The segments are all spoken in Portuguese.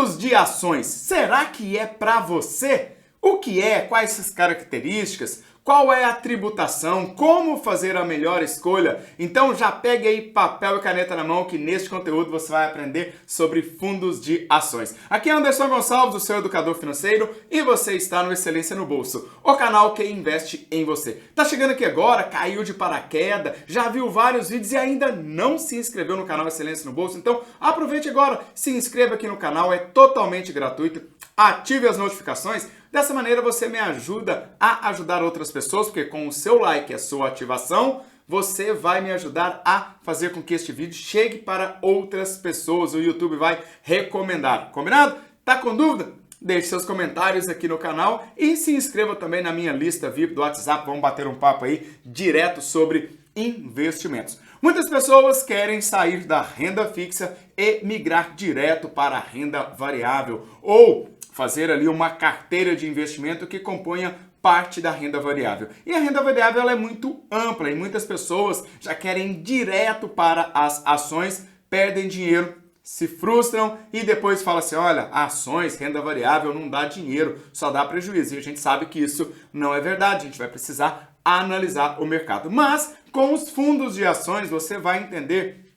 Fundos de ações, será que é para você? O que é? Quais as características? Qual é a tributação? Como fazer a melhor escolha? Então já pegue aí papel e caneta na mão que neste conteúdo você vai aprender sobre fundos de ações. Aqui é Anderson Gonçalves, o seu educador financeiro, e você está no Excelência no Bolso, o canal que investe em você. Tá chegando aqui agora, caiu de paraquedas, já viu vários vídeos e ainda não se inscreveu no canal Excelência no Bolso? Então aproveite agora, se inscreva aqui no canal, é totalmente gratuito, ative as notificações. Dessa maneira você me ajuda a ajudar outras pessoas, porque com o seu like e a sua ativação, você vai me ajudar a fazer com que este vídeo chegue para outras pessoas. O YouTube vai recomendar. Combinado? Tá com dúvida? Deixe seus comentários aqui no canal e se inscreva também na minha lista VIP do WhatsApp. Vamos bater um papo aí direto sobre investimentos. Muitas pessoas querem sair da renda fixa e migrar direto para a renda variável ou fazer ali uma carteira de investimento que componha parte da renda variável. E a renda variável ela é muito ampla e muitas pessoas já querem ir direto para as ações, perdem dinheiro, se frustram e depois falam assim, olha, ações, renda variável não dá dinheiro, só dá prejuízo. E a gente sabe que isso não é verdade, a gente vai precisar analisar o mercado. Mas com os fundos de ações você vai entender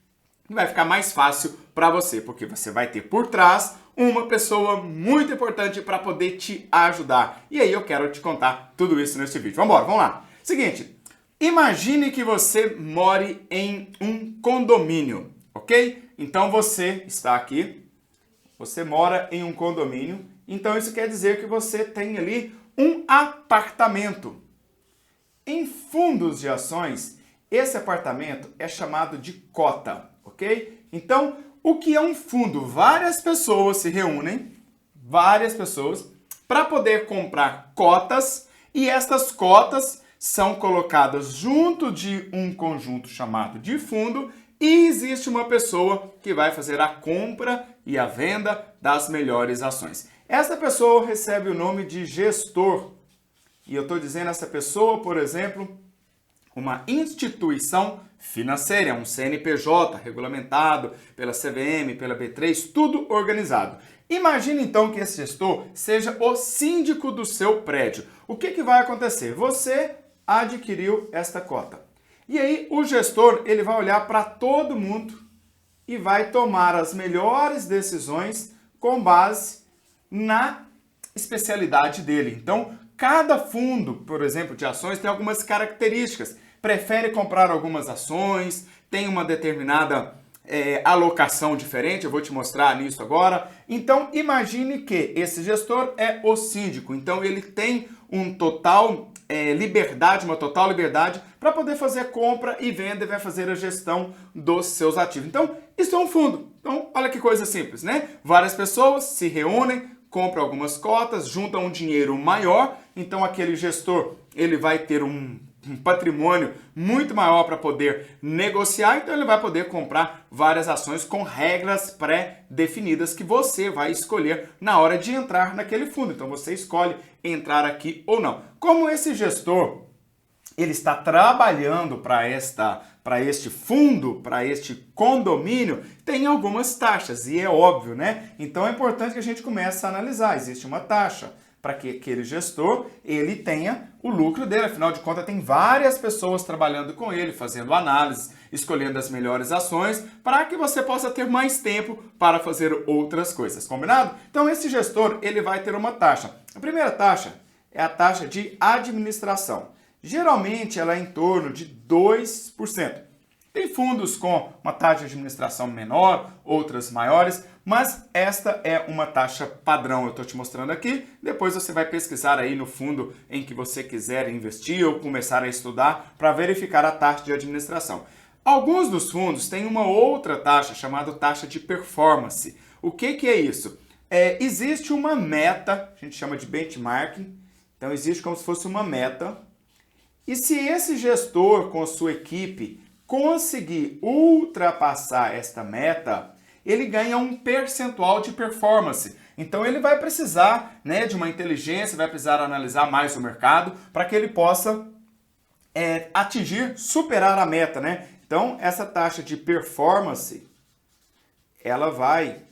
que vai ficar mais fácil para você, porque você vai ter por trás uma pessoa muito importante para poder te ajudar. E aí eu quero te contar tudo isso nesse vídeo. Vamos lá. Seguinte, imagine que você more em um condomínio, ok? Então você está aqui, você mora em um condomínio, então isso quer dizer que você tem ali um apartamento. Em fundos de ações, esse apartamento é chamado de cota, ok? Então, o que é um fundo? Várias pessoas se reúnem, para poder comprar cotas e estas cotas são colocadas junto de um conjunto chamado de fundo e existe uma pessoa que vai fazer a compra e a venda das melhores ações. Essa pessoa recebe o nome de gestor e eu estou dizendo essa pessoa, por exemplo, uma instituição financeira, um CNPJ regulamentado pela CVM, pela B3, tudo organizado. Imagine então que esse gestor seja o síndico do seu prédio. O que vai acontecer? Você adquiriu esta cota. E aí o gestor ele vai olhar para todo mundo e vai tomar as melhores decisões com base na especialidade dele. Então, cada fundo, por exemplo, de ações tem algumas características. Prefere comprar algumas ações, tem uma determinada alocação diferente, eu vou te mostrar nisso agora. Então, imagine que esse gestor é o síndico, então ele tem uma total liberdade para poder fazer compra e venda e vai fazer a gestão dos seus ativos. Então, isso é um fundo. Então, olha que coisa simples, né? Várias pessoas se reúnem, compram algumas cotas, juntam um dinheiro maior, então aquele gestor ele vai ter um patrimônio muito maior para poder negociar, então ele vai poder comprar várias ações com regras pré-definidas que você vai escolher na hora de entrar naquele fundo. Então você escolhe entrar aqui ou não. Como esse gestor ele está trabalhando para este fundo, para este condomínio, tem algumas taxas, e é óbvio, né? Então é importante que a gente comece a analisar. Existe uma taxa para que aquele gestor ele tenha o lucro dele. Afinal de contas, tem várias pessoas trabalhando com ele, fazendo análise, escolhendo as melhores ações, para que você possa ter mais tempo para fazer outras coisas. Combinado? Então esse gestor ele vai ter uma taxa. A primeira taxa é a taxa de administração. Geralmente ela é em torno de 2%. Tem fundos com uma taxa de administração menor, outras maiores, mas esta é uma taxa padrão. Eu estou te mostrando aqui, depois você vai pesquisar aí no fundo em que você quiser investir ou começar a estudar para verificar a taxa de administração. Alguns dos fundos têm uma outra taxa chamada taxa de performance. O que é isso? Existe uma meta, a gente chama de benchmarking, então existe como se fosse uma meta, e se esse gestor com a sua equipe conseguir ultrapassar esta meta, ele ganha um percentual de performance. Então ele vai precisar, né, de uma inteligência, vai precisar analisar mais o mercado para que ele possa atingir, superar a meta, né? Então essa taxa de performance, ela vai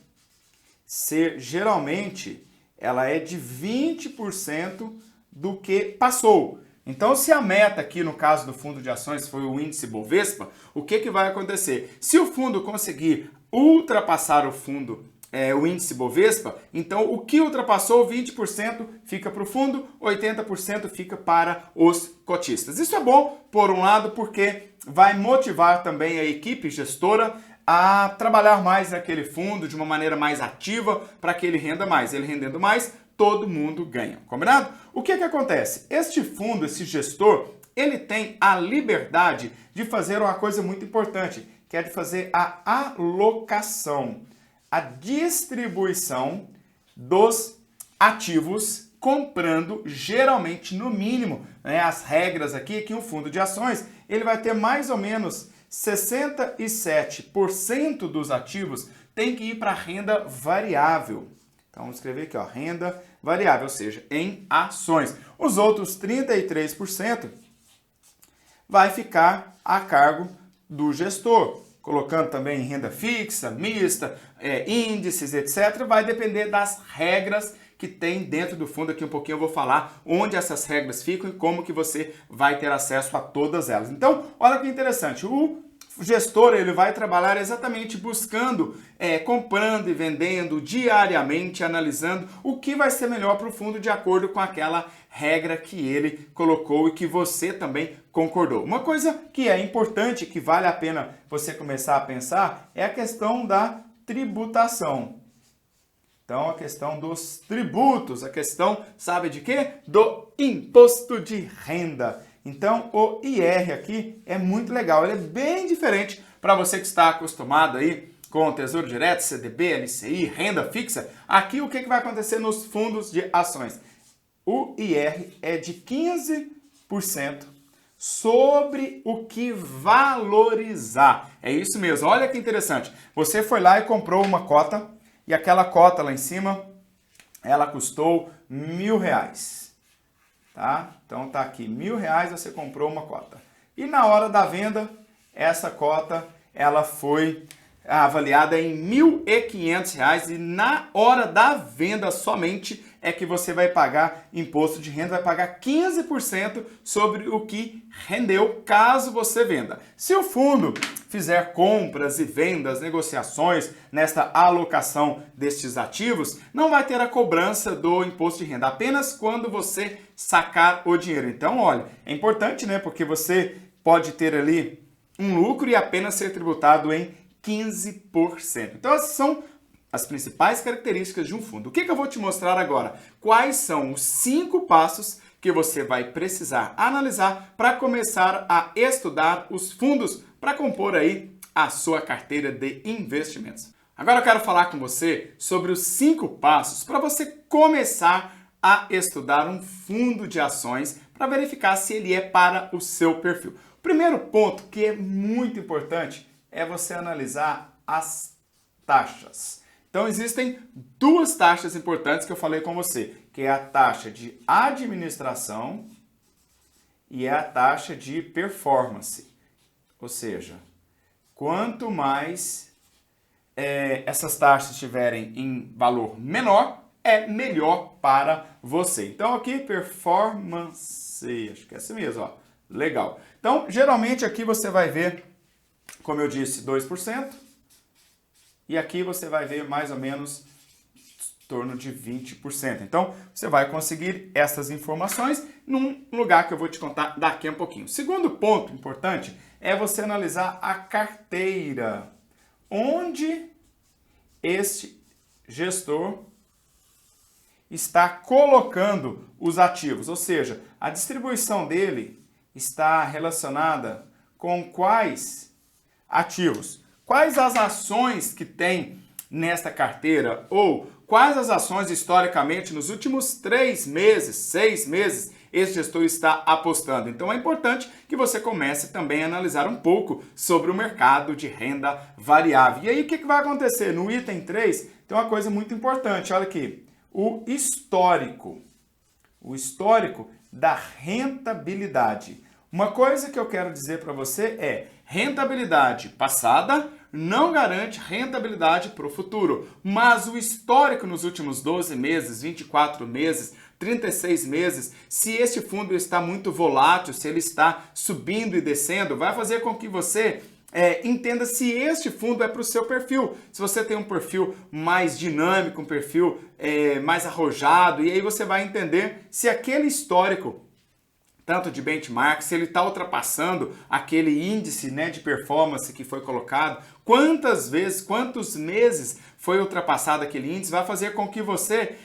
geralmente, ela é de 20% do que passou. Então, se a meta aqui, no caso do fundo de ações, foi o índice Bovespa, o que vai acontecer? Se o fundo conseguir ultrapassar o índice Bovespa, então o que ultrapassou 20% fica para o fundo, 80% fica para os cotistas. Isso é bom, por um lado, porque vai motivar também a equipe gestora a trabalhar mais naquele fundo de uma maneira mais ativa para que ele renda mais. Ele rendendo mais, todo mundo ganha, combinado? O que acontece? Este fundo, esse gestor, ele tem a liberdade de fazer uma coisa muito importante, que é de fazer a alocação, a distribuição dos ativos, comprando geralmente no mínimo, né, as regras aqui, que um fundo de ações, ele vai ter mais ou menos 67% dos ativos tem que ir para renda variável. Então, vamos escrever aqui, ó, renda variável, ou seja, em ações. Os outros 33% vai ficar a cargo do gestor, colocando também em renda fixa, mista, índices, etc. Vai depender das regras que tem dentro do fundo. Aqui um pouquinho eu vou falar onde essas regras ficam e como que você vai ter acesso a todas elas. Então, olha que interessante, o gestor ele vai trabalhar exatamente buscando, comprando e vendendo diariamente, analisando o que vai ser melhor para o fundo de acordo com aquela regra que ele colocou e que você também concordou. Uma coisa que é importante, que vale a pena você começar a pensar, é a questão da tributação. Então, a questão dos tributos, a questão, sabe de quê? Do imposto de renda. Então, o IR aqui é muito legal, ele é bem diferente para você que está acostumado aí com o Tesouro Direto, CDB, LCI, renda fixa. Aqui, o que vai acontecer nos fundos de ações? O IR é de 15% sobre o que valorizar. É isso mesmo, olha que interessante. Você foi lá e comprou uma cota, e aquela cota lá em cima, ela custou R$1.000, tá? Então tá aqui, R$1.000 você comprou uma cota. E na hora da venda, essa cota, ela foi avaliada em R$1.500 e na hora da venda somente é que você vai pagar imposto de renda, vai pagar 15% sobre o que rendeu caso você venda. Se o fundo fizer compras e vendas, negociações nesta alocação destes ativos, não vai ter a cobrança do imposto de renda, apenas quando você sacar o dinheiro. Então, olha, é importante, né? Porque você pode ter ali um lucro e apenas ser tributado em 15%. Então, essas são as principais características de um fundo. O que eu vou te mostrar agora? Quais são os 5 passos que você vai precisar analisar para começar a estudar os fundos para compor aí a sua carteira de investimentos. Agora eu quero falar com você sobre os 5 passos para você começar a estudar um fundo de ações para verificar se ele é para o seu perfil. O primeiro ponto que é muito importante é você analisar as taxas. Então, existem 2 taxas importantes que eu falei com você, que é a taxa de administração e a taxa de performance. Ou seja, quanto mais essas taxas estiverem em valor menor, é melhor para você. Então, aqui, performance, acho que é assim mesmo, ó. Legal. Então, geralmente aqui você vai ver, como eu disse, 2%. E aqui você vai ver mais ou menos em torno de 20%. Então, você vai conseguir essas informações num lugar que eu vou te contar daqui a um pouquinho. Segundo ponto importante é você analisar a carteira. Onde este gestor está colocando os ativos. Ou seja, a distribuição dele está relacionada com quais ativos. Quais as ações que tem nesta carteira? Ou quais as ações, historicamente, nos últimos 3 meses, 6 meses, esse gestor está apostando? Então é importante que você comece também a analisar um pouco sobre o mercado de renda variável. E aí o que vai acontecer? No item 3 tem uma coisa muito importante, olha aqui. O histórico da rentabilidade. Uma coisa que eu quero dizer para você é rentabilidade passada não garante rentabilidade para o futuro. Mas o histórico nos últimos 12 meses, 24 meses, 36 meses, se este fundo está muito volátil, se ele está subindo e descendo, vai fazer com que você entenda se este fundo é para o seu perfil. Se você tem um perfil mais dinâmico, um perfil mais arrojado, e aí você vai entender se aquele histórico, tanto de benchmark, se ele está ultrapassando aquele índice, né, de performance que foi colocado, quantas vezes, quantos meses foi ultrapassado aquele índice, vai fazer com que você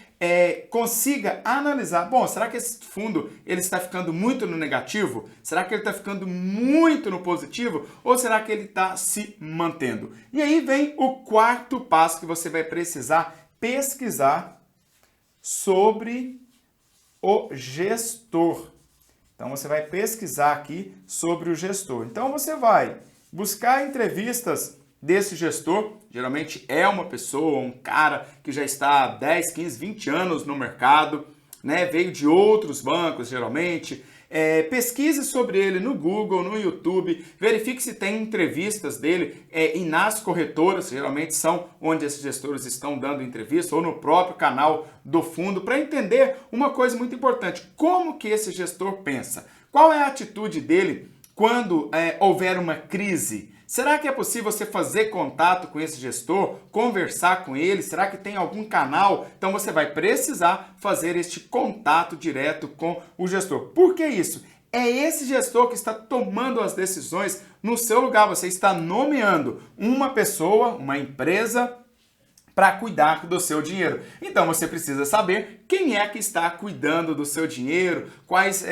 consiga analisar, bom, será que esse fundo ele está ficando muito no negativo? Será que ele está ficando muito no positivo? Ou será que ele está se mantendo? E aí vem o quarto passo que você vai precisar pesquisar sobre o gestor. Então você vai pesquisar aqui sobre o gestor. Então você vai buscar entrevistas desse gestor, geralmente é uma pessoa, um cara que já está há 10, 15, 20 anos no mercado, né? Veio de outros bancos, geralmente. Pesquise sobre ele no Google, no YouTube, verifique se tem entrevistas dele e nas corretoras, geralmente são onde esses gestores estão dando entrevista, ou no próprio canal do fundo, para entender uma coisa muito importante, como que esse gestor pensa, qual é a atitude dele quando houver uma crise. Será que é possível você fazer contato com esse gestor, conversar com ele? Será que tem algum canal? Então você vai precisar fazer este contato direto com o gestor. Por que isso? É esse gestor que está tomando as decisões no seu lugar. Você está nomeando uma pessoa, uma empresa, para cuidar do seu dinheiro. Então você precisa saber quem é que está cuidando do seu dinheiro, quais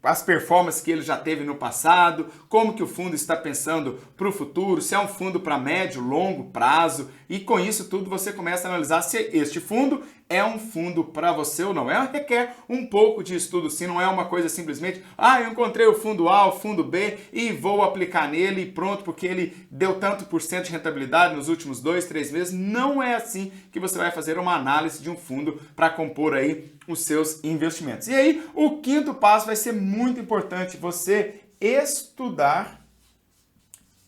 as performances que ele já teve no passado, como que o fundo está pensando para o futuro, se é um fundo para médio, longo prazo, e com isso tudo você começa a analisar se este fundo é um fundo para você ou não. Requer um pouco de estudo, sim, não é uma coisa simplesmente, eu encontrei o fundo A, o fundo B e vou aplicar nele e pronto, porque ele deu tanto por cento de rentabilidade nos últimos 2, 3 meses. Não é assim que você vai fazer uma análise de um fundo para compor aí os seus investimentos. E aí, o quinto passo vai ser muito importante, você estudar,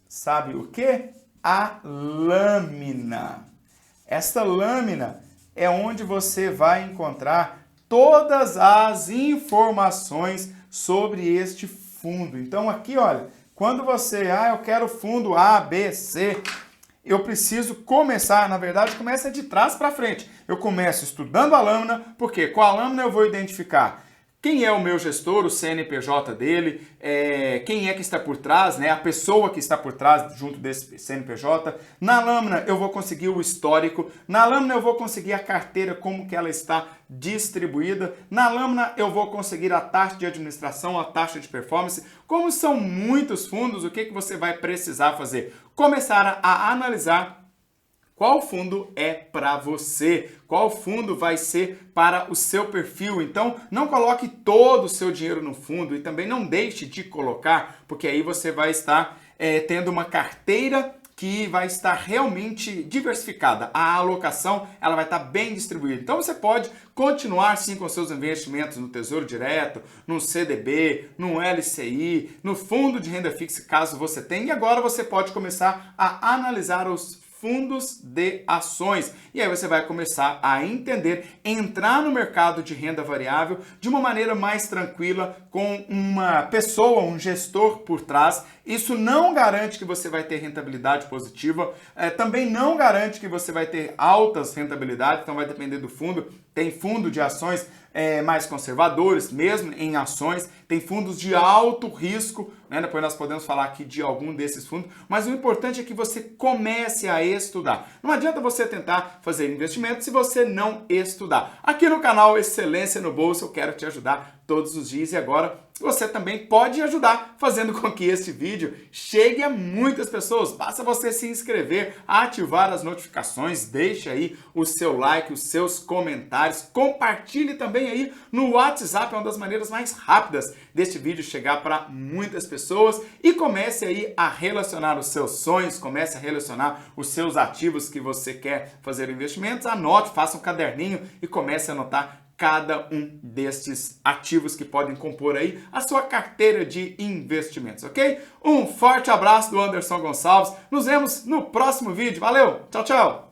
sabe o quê? A lâmina. Esta lâmina é onde você vai encontrar todas as informações sobre este fundo. Então aqui, olha, quando você, eu quero fundo A, B, C, eu preciso começar, na verdade, começa de trás para frente. Eu começo estudando a lâmina, porque com a lâmina eu vou identificar quem é o meu gestor, o CNPJ dele, quem é que está por trás, né? A pessoa que está por trás junto desse CNPJ. Na lâmina eu vou conseguir o histórico, na lâmina eu vou conseguir a carteira, como que ela está distribuída, na lâmina eu vou conseguir a taxa de administração, a taxa de performance. Como são muitos fundos, o que você vai precisar fazer? Começar a analisar qual fundo é para você, qual fundo vai ser para o seu perfil. Então, não coloque todo o seu dinheiro no fundo e também não deixe de colocar, porque aí você vai estar tendo uma carteira que vai estar realmente diversificada. A alocação ela vai estar bem distribuída. Então, você pode continuar sim com seus investimentos no Tesouro Direto, no CDB, no LCI, no fundo de renda fixa, caso você tenha. E agora você pode começar a analisar os fundos de ações. E aí você vai começar a entender, entrar no mercado de renda variável de uma maneira mais tranquila, com uma pessoa, um gestor por trás. Isso não garante que você vai ter rentabilidade positiva, também não garante que você vai ter altas rentabilidades, então vai depender do fundo. Tem fundo de ações mais conservadores, mesmo em ações, tem fundos de alto risco, né? Depois nós podemos falar aqui de algum desses fundos, mas o importante é que você comece a estudar. Não adianta você tentar fazer investimento se você não estudar. Aqui no canal Excelência no Bolso eu quero te ajudar todos os dias e agora você também pode ajudar fazendo com que este vídeo chegue a muitas pessoas. Basta você se inscrever, ativar as notificações, deixe aí o seu like, os seus comentários, compartilhe também aí no WhatsApp, é uma das maneiras mais rápidas deste vídeo chegar para muitas pessoas e comece aí a relacionar os seus sonhos, comece a relacionar os seus ativos que você quer fazer investimentos, anote, faça um caderninho e comece a anotar cada um destes ativos que podem compor aí a sua carteira de investimentos, ok? Um forte abraço do Anderson Gonçalves. Nos vemos no próximo vídeo. Valeu! Tchau, tchau!